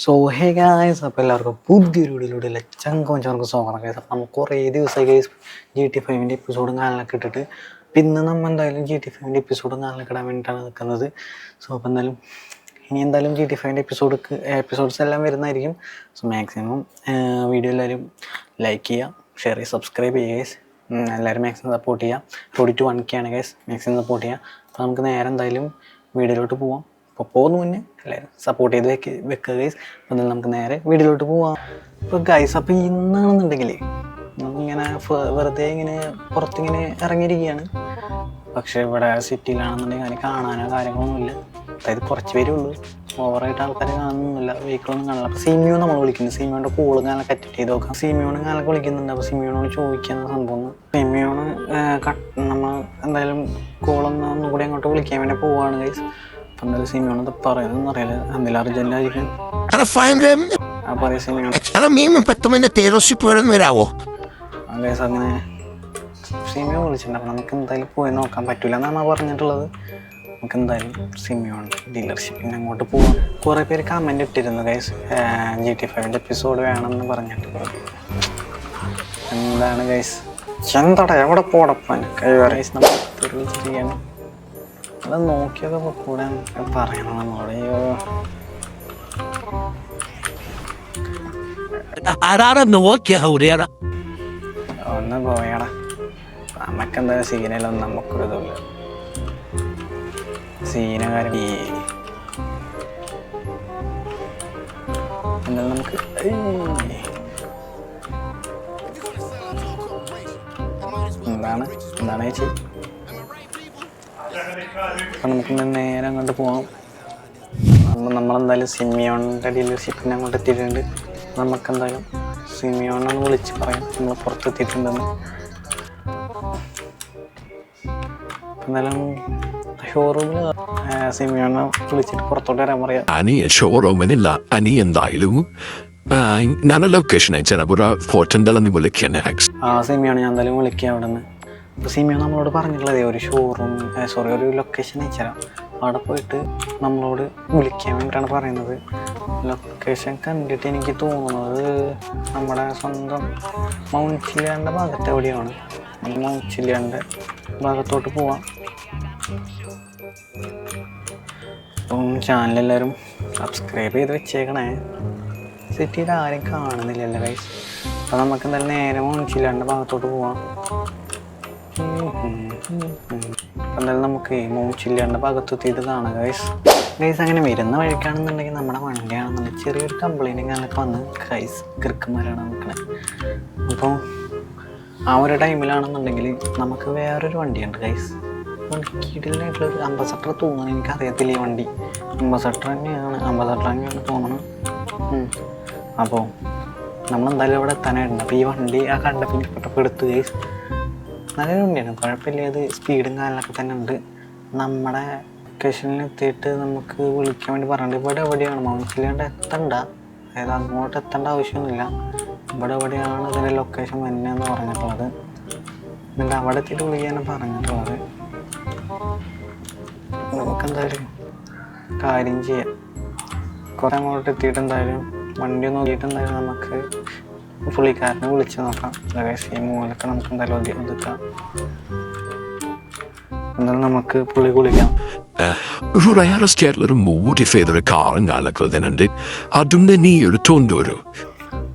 So hey guys, അപ്പോൾ എല്ലാവർക്കും പുതിയൊരു വീഡിയോയിലൂടെ ചങ്കോഞ്ചവർക്ക് സ്വാഗതം ഗൈസ്. അപ്പം നമുക്ക് കുറേ ദിവസമായി ഗൈസ് GTA 5 എപ്പിസോഡും കാലിലൊക്കെ ഇട്ടിട്ട്. ഇന്ന് നമ്മൾ എന്തായാലും GTA 5 എപ്പിസോഡും കാലിലൊക്കെ ഇടാൻ വേണ്ടിയിട്ടാണ് നിൽക്കുന്നത്. സോ അപ്പോൾ എന്തായാലും ഇനി എന്തായാലും GTA 5 എപ്പിസോഡ്സ് എല്ലാം വരുന്നതായിരിക്കും. സോ മാക്സിമം വീഡിയോ എല്ലാവരും ലൈക്ക് ചെയ്യുക, ഷെയർ ചെയ്യുക, സബ്സ്ക്രൈബ് ചെയ്യുക ഗൈസ്. എല്ലാവരും മാക്സിമം സപ്പോർട്ട് ചെയ്യുക. 42 ആണ് ഗൈസ്, മാക്സിമം സപ്പോർട്ട് ചെയ്യുക. അപ്പോൾ നമുക്ക് നേരെ എന്തായാലും വീഡിയോയിലോട്ട് പോവാം. അപ്പോൾ പോകുന്ന മുന്നേ എല്ലാവരും സപ്പോർട്ട് ചെയ്ത് വെക്കുക ഗൈസ്. അപ്പോൾ എന്തായാലും നമുക്ക് നേരെ വീഡിയോയിലോട്ട് പോവാം. ഇപ്പോൾ ഗൈസ്, അപ്പോൾ ഇന്നാണെന്നുണ്ടെങ്കിൽ നമ്മളിങ്ങനെ വെറുതെ ഇങ്ങനെ പുറത്തിങ്ങനെ ഇറങ്ങിയിരിക്കുകയാണ്. പക്ഷേ ഇവിടെ സിറ്റിയിലാണെന്നുണ്ടെങ്കിൽ അങ്ങനെ കാണാനോ കാര്യങ്ങളൊന്നുമില്ല. അതായത് കുറച്ച് പേരേ ഉള്ളൂ, ഓവറായിട്ട് ആൾക്കാർ കാണുന്നില്ല, വെഹിക്കിളൊന്നും കാണില്ല. അപ്പോൾ സിമിയോ നമ്മൾ വിളിക്കുന്നു, സിമിയോൻ്റെ കോള് കാലൊക്കെ അറ്റൻഡ് ചെയ്ത് നോക്കാം. സിമിയോണ് കാലൊക്കെ വിളിക്കുന്നുണ്ട്. അപ്പോൾ സിമിയോനോട് ചോദിക്കുന്ന സംഭവം, സിമിയോണ് നമ്മൾ എന്തായാലും കോളൊന്നും കൂടി അങ്ങോട്ട് വിളിക്കാൻ വേണ്ടി പോവുകയാണ് ഗൈസ്. അപ്പം എന്തായാലും സിമിയോണത് പറയുന്നതെന്ന് അറിയില്ല, എന്തെങ്കിലും അർജൻറ്റായിരിക്കും. ഗൈസ് അങ്ങനെ സിമിയോ വിളിച്ചിട്ടുണ്ട്. അപ്പം നമുക്ക് എന്തായാലും പോയി നോക്കാൻ പറ്റില്ല എന്നാണ് പറഞ്ഞിട്ടുള്ളത്. നമുക്ക് എന്തായാലും സിമിയോൺ ഡീലർഷിപ്പിന് അങ്ങോട്ട് പോവാം. കുറേ പേര് കമൻറ്റ് ഇട്ടിരുന്നു ഗൈസ്, GTA 5 എപ്പിസോഡ് വേണമെന്ന് പറഞ്ഞിട്ട്. എന്താണ് ഗൈസ്, ചെന്തട എവിടെ പോടപ്പാൻ ഗൈസ്, നമ്മൾ തെളിയിച്ചിരിക്കുകയാണ്. അത് നോക്കിയൊക്കെ കൂടെ പറയണം നമ്മളോട്. ഒന്ന് പോയടാ, നമുക്കെന്തായാലും സീനയിലൊന്നും നമുക്കൊരു ഇതുമില്ല. സീനകാരം എന്തായാലും നമുക്ക് എന്താണ് ചേച്ചി. അപ്പം നമുക്ക് നേരെ അങ്ങോട്ട് പോകാം. നമ്മളെന്തായാലും സിമിയോണിൻ്റെ ഡീലർഷിപ്പിന് അങ്ങോട്ട് എത്തിയിട്ടുണ്ട്. നമുക്കെന്തായാലും സിമിയോണൊന്ന് വിളിച്ച് പറയാം നമ്മൾ പുറത്തെത്തിയിട്ടുണ്ടെന്ന്. എന്തായാലും ഷോറൂമിൽ സിമിയോണെ വിളിച്ചിട്ട് പുറത്തോട്ട് വരാൻ പറയാം. ഷോറൂമിനില്ല, അനി എന്തായാലും ഞാൻ ലൊക്കേഷൻ സിമിയോണ് ഞാൻ എന്തായാലും വിളിക്കാം അവിടെ നിന്ന്. അപ്പോൾ സിമിയോ നമ്മളോട് പറഞ്ഞിട്ടുള്ളത് ഒരു ഒരു ലൊക്കേഷൻ അയച്ചുതരാം. അവിടെ പോയിട്ട് നമ്മളോട് വിളിക്കാൻ വേണ്ടിയിട്ടാണ് പറയുന്നത്. ലൊക്കേഷൻ കണ്ടിട്ട് എനിക്ക് തോന്നുന്നത് നമ്മുടെ സ്വന്തം മൗണ്ട് ചില്ലിയാൻ്റെ ഭാഗത്ത് എവിടെയാണ്. മൗണ്ട് ചില്ലിയാൻ്റെ ഭാഗത്തോട്ട് പോവാം. അപ്പം ചാനലെല്ലാവരും സബ്സ്ക്രൈബ് ചെയ്ത് വെച്ചേക്കണേ. സിറ്റിയിൽ ആരും കാണുന്നില്ലല്ലോ ഗൈസ്. അപ്പോൾ നമുക്ക് എന്തായാലും നേരെ മൗണ്ട് ചില്ലിയാൻ്റെ ഭാഗത്തോട്ട് പോവാം. എന്തായാലും നമുക്ക് മൗണ്ട് ചില്ലിയാൻ്റെ ഭാഗത്തെത്തിയിട്ട് കാണാം ഗൈസ്. അങ്ങനെ വരുന്ന വഴിക്കാണെന്നുണ്ടെങ്കിൽ നമ്മുടെ വണ്ടിയാണെന്നുണ്ടെങ്കിൽ ചെറിയൊരു കംപ്ലൈൻറ്റും കാലൊക്കെ വന്ന് ഗൈസ് കിറുക്കന്മാരാണ് നിൽക്കണത്. അപ്പോൾ ആ ഒരു ടൈമിലാണെന്നുണ്ടെങ്കിൽ നമുക്ക് വേറൊരു വണ്ടിയുണ്ട് ഗൈസ്. കിടിലായിട്ടുള്ളൊരു അംബാസഡർ തോന്നുന്നു, എനിക്കറിയത്തില്ല ഈ വണ്ടി. അംബാസഡർ തന്നെയാണ് തോന്നുന്നത്. അപ്പോൾ നമ്മളെന്തായാലും അവിടെ എത്താനായിട്ടുണ്ട്. അപ്പോൾ ഈ വണ്ടി ആ കണ്ടപ്പോൾ എനിക്ക് പെട്ടപ്പോൾ എടുത്തു ഗൈസ്. നല്ലൊരു വണ്ടിയാണ്, കുഴപ്പമില്ല. അത് സ്പീഡും കാലിലൊക്കെ തന്നെ ഉണ്ട്. നമ്മുടെ ലൊക്കേഷനിൽ എത്തിയിട്ട് നമുക്ക് വിളിക്കാൻ വേണ്ടി പറഞ്ഞിട്ട് ഇവിടെ എവിടെയാണ് മൗണ്ട് ചില്ലിയാണ്ട് എത്തണ്ട, അതായത് അങ്ങോട്ട് എത്തേണ്ട ആവശ്യമൊന്നുമില്ല. ഇവിടെ എവിടെയാണ് ഇതിൻ്റെ ലൊക്കേഷൻ വരുന്നതെന്ന് പറഞ്ഞിട്ടുള്ളത്. എന്നിട്ട് അവിടെ എത്തിയിട്ട് വിളിക്കാനാണ് പറഞ്ഞിട്ടുള്ളത്. നമുക്കെന്തായാലും കാര്യം ചെയ്യാം. കുറേ അങ്ങോട്ട് എത്തിയിട്ട് എന്തായാലും വണ്ടി നോക്കിയിട്ട് എന്തായാലും നമുക്ക് പുള്ളിക്കാരനെ വിളിച്ച് നോക്കാം. ഈ മൂലൊക്കെ നമുക്ക് എന്തായാലും ഒതുക്കാം. എന്തായാലും നമുക്ക് പുള്ളി വിളിക്കാം.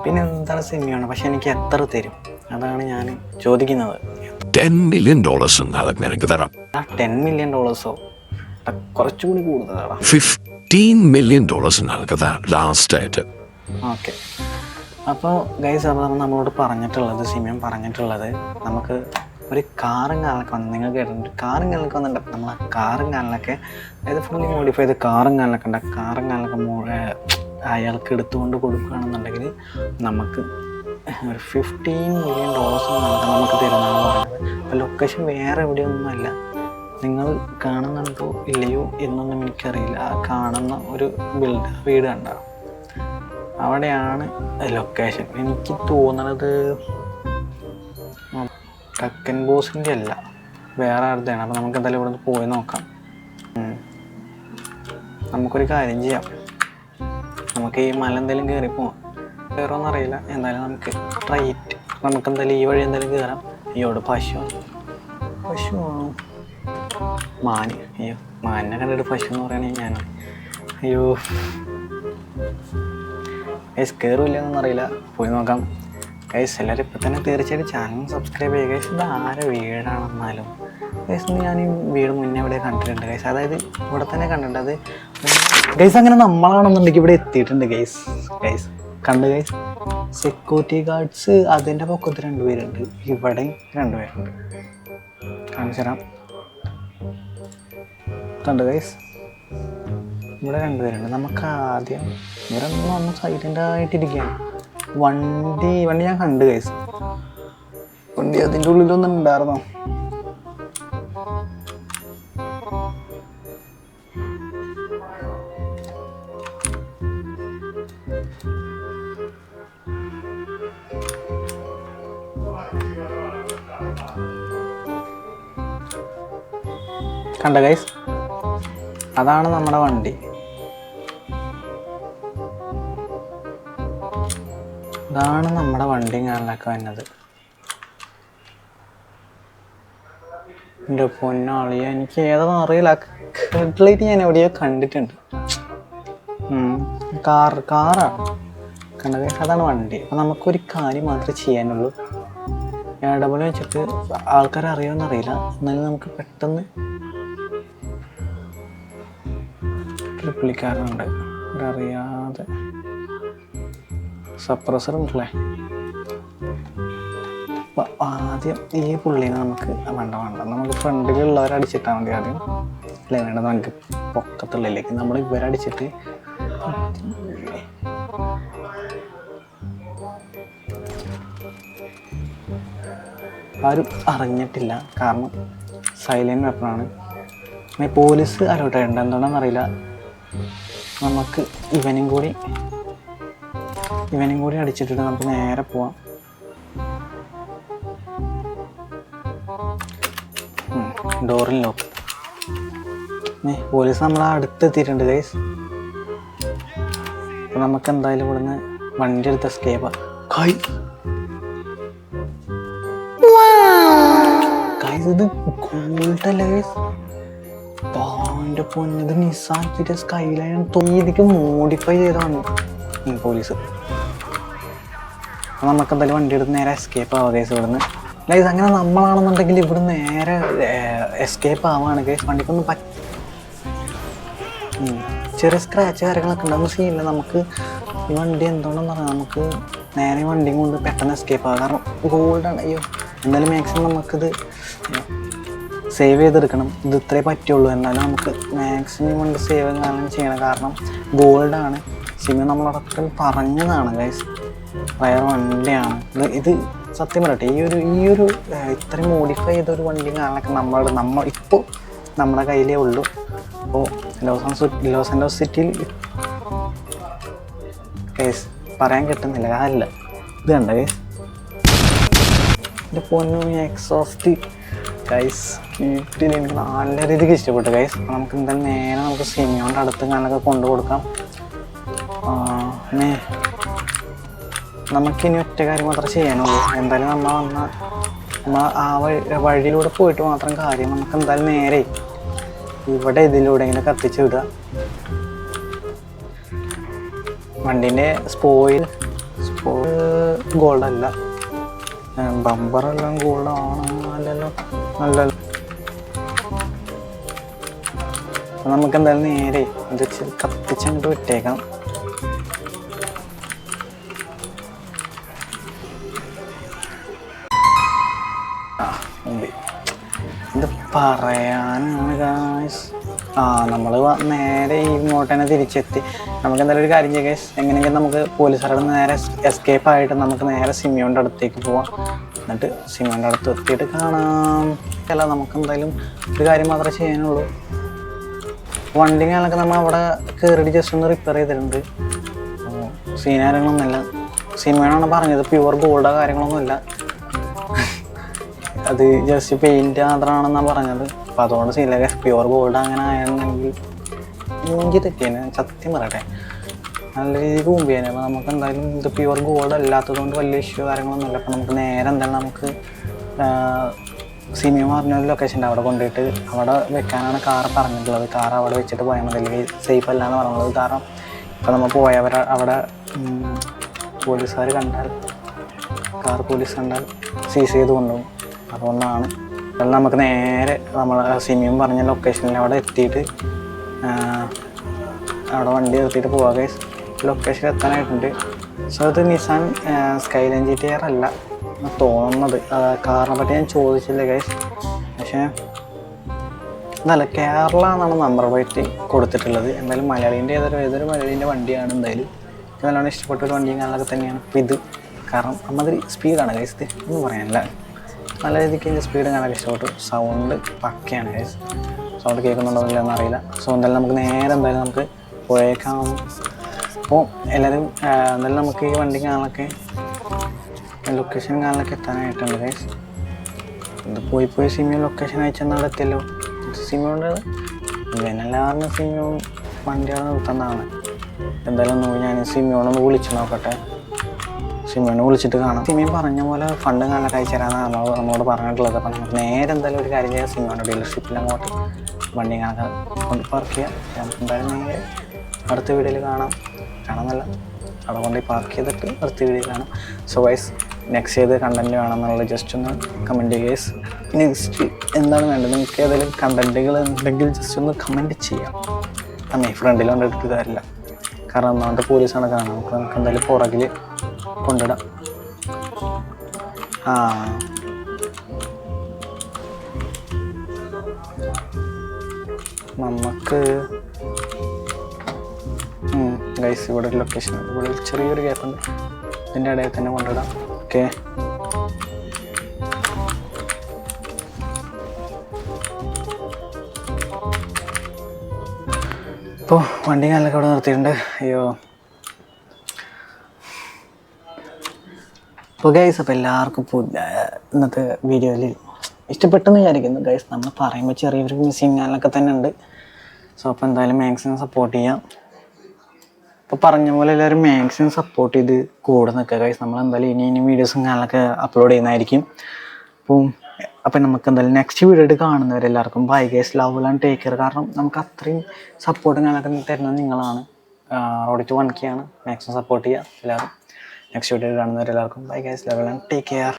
പിന്നെ എന്താണ് സിമിയാണ്, പക്ഷെ എനിക്ക് എത്ര തരും അതാണ് ഞാൻ ചോദിക്കുന്നത്. $10 million $10 million കുറച്ചുകൂടി കൂടുതലാണ്. $15 million ലാസ്റ്റ് ആയിട്ട്. ഓക്കെ, അപ്പോൾ ഗൈസ്, അപ്പോൾ നമ്മളോട് പറഞ്ഞിട്ടുള്ളത്, സിമിയൻ പറഞ്ഞിട്ടുള്ളത്, നമുക്ക് ഒരു കാറും കാലൊക്കെ വന്ന്, നിങ്ങൾ കേട്ടിട്ടുണ്ട് കാറും കാലൊക്കെ വന്നിട്ടുണ്ട്. നമ്മൾ ആ കാറും കാലിലൊക്കെ, അതായത് ഫുള്ളി മോഡിഫൈ ചെയ്ത് കാറും കാലിലൊക്കെ ഉണ്ട്. കാറും കാലിലൊക്കെ അയാൾക്ക് എടുത്തുകൊണ്ട് കൊടുക്കുകയാണെന്നുണ്ടെങ്കിൽ നമുക്ക് ഒരു $15 million നമുക്ക് തരുന്നതാണ് പറയുന്നത്. അപ്പോൾ ലൊക്കേഷൻ വേറെ എവിടെയൊന്നുമല്ല, നിങ്ങൾ കാണുന്നുണ്ടോ ഇല്ലയോ എന്നൊന്നും എനിക്കറിയില്ല. ആ കാണുന്ന ഒരു വീട് കണ്ടോ, അവിടെയാണ് ലൊക്കേഷൻ. എനിക്ക് തോന്നുന്നത് കക്കൻ ബോസിൻ്റെ അല്ല, വേറെ ആരുടെയാണ്. അപ്പോൾ നമുക്ക് എന്തായാലും ഇവിടെ നിന്ന് പോയി നോക്കാം. നമുക്കൊരു കാര്യം ചെയ്യാം, നമുക്ക് ഈ മല എന്തെങ്കിലും കയറി പോവാം. കയറുമെന്ന് അറിയില്ല, എന്തായാലും നമുക്ക് ട്രൈറ്റ്. നമുക്ക് എന്തായാലും ഈ വഴി എന്തായാലും കയറാം. അയ്യോട് പശു ആണോ? മാന്. അയ്യോ, മാനിനെ കണ്ടിട്ട് പശു എന്ന് പറയുകയാണെങ്കിൽ ഞാൻ അയ്യോ ഗൈസ് കയറില്ലെന്നൊന്നും അറിയില്ല, പോയി നോക്കാം. ഗൈസ് എല്ലാവരും ഇപ്പം തന്നെ തീർച്ചയായിട്ടും ചാനൽ സബ്സ്ക്രൈബ് ചെയ്യുക. ഗൈസ് ഇത് ആരെ വീടാണെന്നാലും ഗൈസ് ഞാൻ ഈ വീട് മുന്നേ ഇവിടെ കണ്ടിട്ടുണ്ട് ഗൈസ്, അതായത് ഇവിടെ തന്നെ കണ്ടിട്ടുണ്ട്. അത് ഗൈസ് അങ്ങനെ നമ്മളാണെന്നുണ്ടെങ്കിൽ ഇവിടെ എത്തിയിട്ടുണ്ട് ഗൈസ്. കണ്ട് ഗൈസ് സെക്യൂരിറ്റി ഗാർഡ്സ് അതിൻ്റെ പൊക്കത്ത് 2 പേരുണ്ട്, ഇവിടെ 2 പേരുണ്ട്. കാണിച്ചു തരാം. കണ്ട് ഗൈസ് ഇവിടെ 2 പേരുണ്ട്. നമുക്ക് ആദ്യം ഇവിടെ ഒന്ന് സൈലൻ്റ് ആയിട്ടിരിക്കുകയാണ്. വണ്ടി ഞാൻ കണ്ട് ഗൈസ്. വണ്ടി അതിൻ്റെ ഉള്ളിലൊന്നും ഉണ്ടായിരുന്നോ? കണ്ട ഗൈസ്, അതാണ് നമ്മുടെ വണ്ടി. ഇതാണ് നമ്മുടെ വണ്ടിയും കാറിലൊക്കെ വന്നത്. എൻ്റെ പൊന്നാളിയ, എനിക്ക് ഏതാണെന്ന് അറിയില്ല. ഹെഡ്ലൈറ്റ് ഞാൻ എവിടെയോ കണ്ടിട്ടുണ്ട്. കാറാണ് കണ്ട ഗൈസ്, അതാണ് വണ്ടി. അപ്പം നമുക്കൊരു കാര്യം മാത്രമേ ചെയ്യാനുള്ളൂ. ഇടപെടൽ വെച്ചിട്ട് ആൾക്കാരെ അറിയുമെന്ന് അറിയില്ല, എന്നാലും നമുക്ക് പെട്ടെന്ന് പുള്ളിക്കാരനുണ്ട് ഇവിടെ അറിയാതെ. സപ്രസർ ഉണ്ടല്ലേ. അപ്പം ആദ്യം ഈ പുള്ളീനെ നമുക്ക് വേണ്ട നമുക്ക് ഫ്രണ്ടിലുള്ളവരെ അടിച്ചിട്ടാൽ മതി ആദ്യം. അല്ലേ വേണ്ട, നമുക്ക് പൊക്കത്തുള്ളിലേക്ക് നമ്മൾ ഇവരടിച്ചിട്ട് ആരും അറിഞ്ഞിട്ടില്ല, കാരണം സൈലൻറ്റ് വെപ്പണാണ്. പോലീസ് അലോട്ടായിട്ടുണ്ട്, എന്തുകൊണ്ടാണെന്നറിയില്ല. നമുക്ക് ഇവനും കൂടി അടിച്ചിട്ടിട്ട് നമുക്ക് നേരെ പോവാം. ഡോറിൽ ലോക്ക്. പോലീസ് നമ്മളെ അടുത്തെത്തിയിട്ടുണ്ട് ഗൈസ്. അപ്പം നമുക്ക് എന്തായാലും ഇവിടുന്ന് വണ്ടി എടുത്ത് എസ്കേപ്പ് ഗൈസ്. ഇത് ഗോൾഡല്ലേ ഗൈസ്? എൻ്റെ പൊന്ന്, ഇത് നിസാക്കിയിട്ട് സ്കൈലൈൻ ഇതിക്ക് മോഡിഫൈ ചെയ്താണ് പോലീസ്. അപ്പം നമുക്ക് എന്തായാലും വണ്ടി എടുത്ത് നേരെ എസ്കേപ്പ് ആവുക ഗൈസ് ഇവിടുന്ന്. ഗൈസ് അങ്ങനെ നമ്മളാണെന്നുണ്ടെങ്കിൽ ഇവിടെ നേരെ എസ്കേപ്പ് ആവുകയാണ് ഗൈസ്. വണ്ടിക്കൊന്നും ചെറിയ സ്ക്രാച്ച് കാര്യങ്ങളൊക്കെ ഉണ്ടാകുന്ന സീനില്ല. നമുക്ക് ഈ വണ്ടി എന്തുകൊണ്ടെന്ന് പറഞ്ഞാൽ നമുക്ക് നേരെ വണ്ടിയും കൊണ്ട് പെട്ടെന്ന് എസ്കേപ്പ് ആകാം, കാരണം ഗോൾഡാണ്. അയ്യോ, എന്തായാലും മാക്സിമം നമുക്കിത് സേവ് ചെയ്തെടുക്കണം. ഇത് ഇത്രേ പറ്റുള്ളൂ, എന്നാലും നമുക്ക് മാക്സിമം കൊണ്ട് സേവ് ചെയ്യണം, കാരണം ഗോൾഡാണ്. സിമി നമ്മളോടൊക്കെ പറഞ്ഞതാണ് ഗൈസ്, വേറെ വണ്ടിയാണ് ഇത്. സത്യം പറയട്ടെ, ഈ ഒരു ഇത്രയും മോഡിഫൈ ചെയ്തൊരു വണ്ടി കാണാനൊക്കെ നമ്മൾ ഇപ്പോൾ നമ്മുടെ കയ്യിലേ ഉള്ളൂ. അപ്പോൾ ലോസ് ആൻഡോസ് സിറ്റിയിൽ ഗൈസ് പറയാൻ കിട്ടുന്നില്ല. അതല്ല, ഇത് കണ്ട ഗൈസ്, എൻ്റെ പൊന്നു എക്സോസ്റ്റ് ഗൈസ് വീട്ടിൽ എനിക്ക് നല്ല രീതിക്ക് ഇഷ്ടപ്പെട്ടു ഗൈസ്. നമുക്ക് എന്തായാലും നേരെ നമുക്ക് സിമിയോൻ്റെ അടുത്ത് കാണാനൊക്കെ കൊണ്ടു കൊടുക്കാം. പിന്നെ നമുക്കിനി ഒറ്റ കാര്യം മാത്രമേ ചെയ്യാനുള്ളൂ. എന്തായാലും നമ്മൾ ആ വഴിയിലൂടെ പോയിട്ട് മാത്രം കാര്യം. നമുക്ക് എന്തായാലും നേരെ ഇവിടെ ഇതിലൂടെ ഇങ്ങനെ കത്തിച്ച് വിടുക. വണ്ടീൻ്റെ സ്പോയിൽ ഗോൾഡല്ല, ബമ്പറെല്ലാം ഗോൾഡാണ്. അല്ലല്ലോ, നല്ലല്ലോ. നമുക്ക് എന്തായാലും നേരെ ഇത് കത്തിച്ചങ്ങോട്ട് വിട്ടേക്കാം. ഇത് പറയാനാണ് ഗായ്സ്. നമ്മൾ നേരെ ഇങ്ങോട്ട് തന്നെ തിരിച്ചെത്തി. നമുക്ക് എന്തായാലും ഒരു കാര്യം ചെയ്യാം ഗൈസ്, എങ്ങനെയെങ്കിലും നമുക്ക് പോലീസുകാരുടെ നേരെ എസ്കേപ്പ് ആയിട്ട് നമുക്ക് നേരെ സിമിയോൻ്റെ അടുത്തേക്ക് പോവാം. എന്നിട്ട് സിമിയോൻ്റെ അടുത്ത് എത്തിയിട്ട് കാണാം. അല്ല, നമുക്ക് എന്തായാലും ഒരു കാര്യം മാത്രമേ ചെയ്യാനുള്ളൂ. വണ്ടി കാലൊക്കെ നമ്മൾ അവിടെ കയറിയിട്ട് ജസ്റ്റ് ഒന്ന് റിപ്പയർ ചെയ്തിട്ടുണ്ട്. സീൻ കാര്യങ്ങളൊന്നുമില്ല. സിമിയോനാണ് പറഞ്ഞത് പ്യുവർ ഗോൾഡോ കാര്യങ്ങളൊന്നുമില്ല, അത് ജസ്റ്റ് പെയിൻറ്റ് മാത്രമാണെന്നാണ് പറഞ്ഞത്. അപ്പം അതുകൊണ്ട് സീനില്ല. പ്യുവർ ഗോൾഡ് അങ്ങനെ ആയിരുന്നെങ്കിൽ എനിക്ക് തെറ്റിയാണ്, സത്യം പറയട്ടെ. നല്ല രീതിക്ക് മുമ്പ് ചെയ്യാൻ. അപ്പോൾ നമുക്ക് എന്തായാലും ഇത് പ്യുവർ ഗോൾഡ് അല്ലാത്തത് കൊണ്ട് വലിയ ഇഷ്യൂ കാര്യങ്ങളൊന്നുമില്ല. അപ്പോൾ നമുക്ക് നേരെ എന്തായാലും നമുക്ക് സിനിമ പറഞ്ഞൊരു ലൊക്കേഷൻ്റെ അവിടെ കൊണ്ടുപോയിട്ട് അവിടെ വെക്കാനാണ് കാർ പറഞ്ഞിട്ടുള്ളത്. കാർ അവിടെ വെച്ചിട്ട് പോയാൽ മതി, അല്ലെങ്കിൽ സേഫ് അല്ല എന്ന് പറഞ്ഞത്. കാരണം ഇപ്പോൾ നമ്മൾ പോയവർ അവിടെ പോലീസുകാർ കണ്ടാൽ, കാർ പോലീസ് കണ്ടാൽ സീസ് ചെയ്ത് കൊണ്ടുപോകും. അതുകൊണ്ടാണ് അപ്പോൾ നമുക്ക് നേരെ നമ്മൾ സിനിമയും പറഞ്ഞ ലൊക്കേഷനിൽ അവിടെ എത്തിയിട്ട് അവിടെ വണ്ടി നിർത്തിയിട്ട് പോവാ ഗൈസ്. ലൊക്കേഷൻ എത്താനായിട്ടുണ്ട്. സോ ഇത് നിസാൻ സ്കൈലൈൻ GT-R അല്ല തോന്നുന്നത്. കാറിനെ പറ്റി ഞാൻ ചോദിച്ചില്ല ഗൈസ്. പക്ഷേ എന്നല്ല, കേരള എന്നാണ് നമ്പർ പ്ലേറ്റ് കൊടുത്തിട്ടുള്ളത്. എന്തായാലും മലയാളീൻ്റെ ഏതൊരു മലയാളീൻ്റെ വണ്ടിയാണ്. എന്തായാലും എനിക്ക് നല്ലോണം ഇഷ്ടപ്പെട്ടൊരു വണ്ടിയും കാര്യങ്ങളൊക്കെ തന്നെയാണ്. അപ്പോൾ ഇത് കാരണം അമ്മതിരി സ്പീഡാണ് ഗൈസ്. ഇത് ഒന്നും പറയാനില്ല, നല്ല രീതിക്ക് എൻ്റെ സ്പീഡ് കാണാൻ ഇഷ്ടപ്പെട്ടു. Sound പക്കയാണ് guys. സൗണ്ട് കേൾക്കുന്നുണ്ടോ ഇല്ലെന്ന് അറിയില്ല. സോ എന്തായാലും നമുക്ക് നേരെ എന്തായാലും നമുക്ക് പോയേക്കാം. അപ്പോൾ എല്ലാവരും എന്തായാലും നമുക്ക് ഈ വണ്ടി കാണാനൊക്കെ ലൊക്കേഷൻ കാണാനൊക്കെ എത്താനായിട്ടുണ്ട് ഗൈസ്. ഇത് പോയി സിമിയോ ലൊക്കേഷൻ അയച്ചെന്നാൽ അവിടെ എത്തിയല്ലോ. സിമിയോണ്ട് ഇവനെല്ലാവരും സിമിയോ വണ്ടിയാണ് നിർത്തുന്നതാണ്. എന്തായാലും ഞാൻ സിമിയോണൊന്ന് വിളിച്ച് നോക്കട്ടെ. സിമിയോനെ വിളിച്ചിട്ട് കാണാം. സിമിയും പറഞ്ഞ പോലെ ഫണ്ട് കാണാനൊക്കെ അയച്ചു തരാമെന്നാണ് നമ്മളോട് പറഞ്ഞിട്ടുള്ളത്. അപ്പം നമുക്ക് നേരെ എന്തായാലും ഒരു കാര്യം ചെയ്യാം, സിമിയോൻ്റെ ഡീലർഷിപ്പിൽ അങ്ങോട്ട് വണ്ടി കാണാൻ കൊണ്ട് പാർക്ക് ചെയ്യാം. നമുക്ക് എന്തായാലും നേരെ അടുത്ത വീഡിയോയിൽ കാണാമെന്നല്ല, അവിടെ കൊണ്ട് പാർക്ക് ചെയ്തിട്ട് അടുത്ത വീഡിയോയിൽ കാണാം. സോ ഗൈസ്, നെക്സ്റ്റ് ഏത് കണ്ടൻറ്റ് വേണമെന്നുള്ളത് ജസ്റ്റ് ഒന്ന് കമൻറ്റ് ചെയ്യുക ഗൈസ്. നെക്സ്റ്റ് എന്താണ് വേണ്ടത്, നിങ്ങൾക്ക് ഏതെങ്കിലും കണ്ടൻറ്റുകൾ ഉണ്ടെങ്കിൽ ജസ്റ്റ് ഒന്ന് കമൻറ്റ് ചെയ്യാം. അമ്മേ ഫ്രണ്ടിൽ കൊണ്ടിട്ട് കാര്യമില്ല, കാരണം ഒന്നാമത്തെ പോലീസാണ് കാണാം. നമുക്ക് എന്തായാലും പുറകിൽ കൊണ്ടിടാം. നമുക്ക് ഗൈസ് ഇവിടെ ഒരു ലൊക്കേഷൻ, ഇവിടെ ചെറിയൊരു ഗ്യാപ്പുണ്ട്, ഇതിൻ്റെ ഇടയിൽ തന്നെ കൊണ്ടിടാം. ഓക്കെ, ഇപ്പോൾ വണ്ടി കാലൊക്കെ അവിടെ നിർത്തിയിട്ടുണ്ട്. അയ്യോ, അപ്പോൾ ഗൈസ്, അപ്പോൾ എല്ലാവർക്കും ഇന്നത്തെ വീഡിയോയിൽ ഇഷ്ടപ്പെട്ടെന്ന് വിചാരിക്കുന്നു ഗൈസ്. നമ്മൾ പറയുമ്പോൾ ചെറിയൊരു മിസ്സിങ് കാലൊക്കെ തന്നെ ഉണ്ട്. സോ അപ്പോൾ എന്തായാലും മാക്സിമം സപ്പോർട്ട് ചെയ്യാം. ഇപ്പോൾ പറഞ്ഞ പോലെ എല്ലാവരും മാക്സിമം സപ്പോർട്ട് ചെയ്ത് കൂടെ നിൽക്കുക ഗൈസ്. നമ്മളെന്തായാലും ഇനി വീഡിയോസും കാലൊക്കെ അപ്ലോഡ് ചെയ്യുന്നതായിരിക്കും. അപ്പം നമുക്ക് എന്തായാലും നെക്സ്റ്റ് വീഡിയോ കാണുന്നവരെല്ലാവർക്കും bye guys, love and take care. കാരണം നമുക്ക് അത്രയും സപ്പോർട്ടും കാലൊക്കെ തരുന്നത് നിങ്ങളാണ്. റോഡ് ടു 1K ആണ്. മാക്സിമം സപ്പോർട്ട് ചെയ്യുക എല്ലാവരും. നെക്സ്റ്റ് വീഡിയോ കാണുന്നവരെല്ലാവർക്കും bye guys, love and take care.